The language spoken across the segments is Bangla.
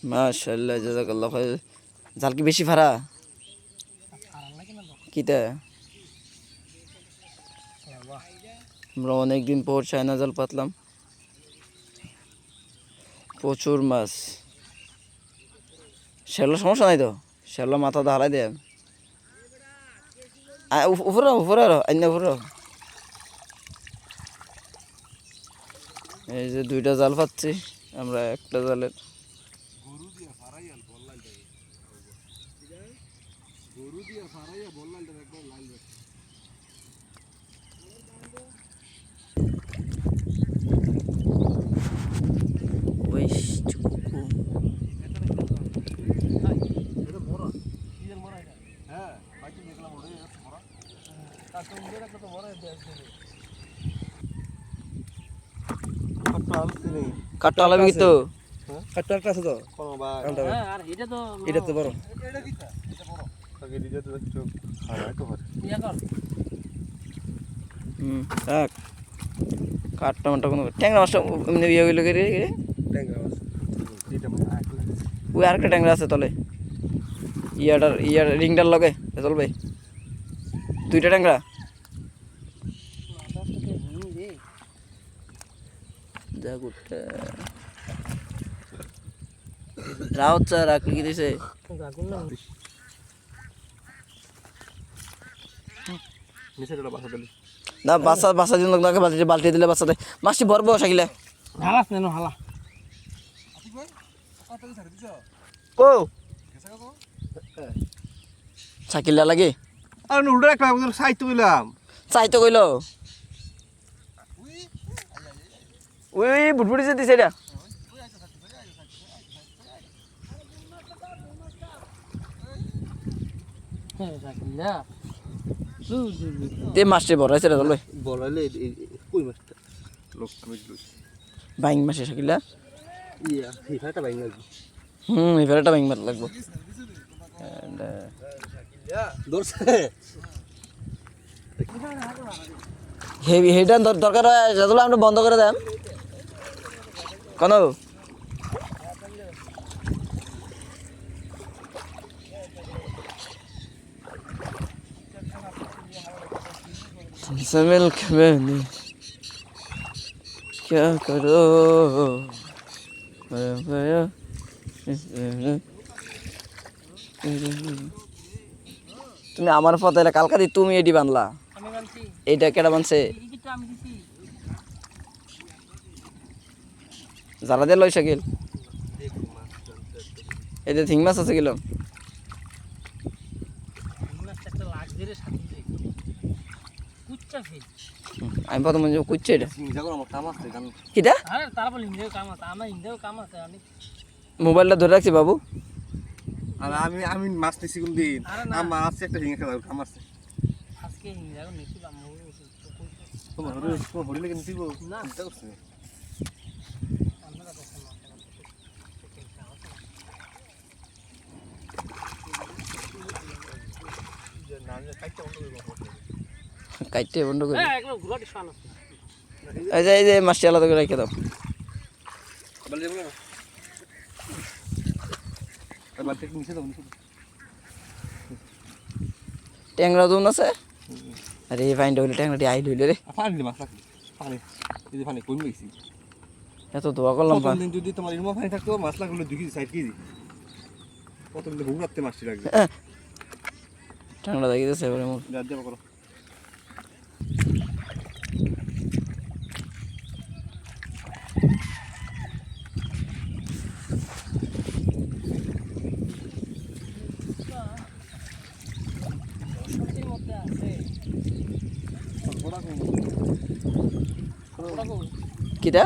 মাশাআল্লাহ জাযাকাল্লাহ খাইর। জাল কি বেশি ফারা কিতা? আমরা অনেকদিন পর চায়না জাল পাতলাম, প্রচুর মাছ। শ্যালো সমস্যা নাই তো, শ্যালো মাথা হারাই দেয়। উপরে উপরে আইনা উপরে। এই যে দুইটা জাল পাচ্ছি আমরা, একটা জালের কাটটা আলাবি কি তো কাটটা একটা আছে তো আর এটা তো বড় থাক। কাটটা মানটা কোনো ট্যাংরা মাছটা এমনি ইয়ে হইলো রে। ওই আরেকটা ট্যাংরা আছে তলে, ইয়ার রিংটার লগে চলবে। দুইটা ট্যাংরা রাউত চা রাখলি কি দিছে না? বাসা দিন লোক বালতি দিলে বাচ্চাতে মাছটি ভরবো সাকিলে হালাস নেন হালা কো সাকিলা লাগে আর উল্টো একটা সাইতে কইলাম চাইতো কইল ওই বুটবুটি যে দিছে এটা দে মাছটি ভরাইছে রে চলবে বলাইলে কই মাছটা লোক বাইং মাছে সাকিলা ইয়া ফিফাটা বাইং লাগবে এই ফেরাটা বাইং মাছ লাগবো। দরছে হেইটা দরকার হয় যতগুলো আমরা বন্ধ করে দেন কেন? मिल मैंने क्या करो তুমি আমার পথে কালকা দি তুমি এটি বানলা, এইটা কেডা বানছে? যারা দিয়ে লইসা গেল এই যে থিং মাছ আছে গেলাম আমি প্রথম কুচ্ছে এটা কিটা মোবাইলটা ধরে রাখছি বাবু। আর আমি মাছ নিছি কোন দিন মাছ একটা হিঙ্গা খেলা কাম আছে আজকে হিঙ্গা নিছি তোমার হরিলে কেন দিব না চিন্তা করছ কাইটে বন্ধ করে এই যে মাছটি আলাদা করে রেখে দাও। ট্যাংরা দোন আছে আরে ফাইন্ড হইলে ট্যাংরাটি আইল হইলে রে এত দোয়া করলাম যদি তোমার ইরমা পানি থাকতো মাছ লাগলো 2 কেজি 60 কেজি কত কিন্তু ভুল রাখতে মাছটি লাগবে ট্যাংরা দেখিতেছে এবারে মোর যা দেব করো কিটা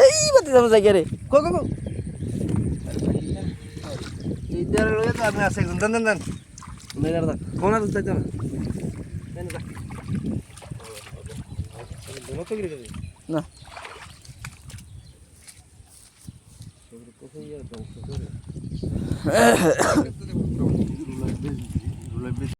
এই বাতি যাবো জায়গা রে কো ইদার লয়ে তো আমি আছে একজন দেন মেরার দা কোন আর যাইতো না দেন যা দোনো তো গিরে যাবে না কোথায় আর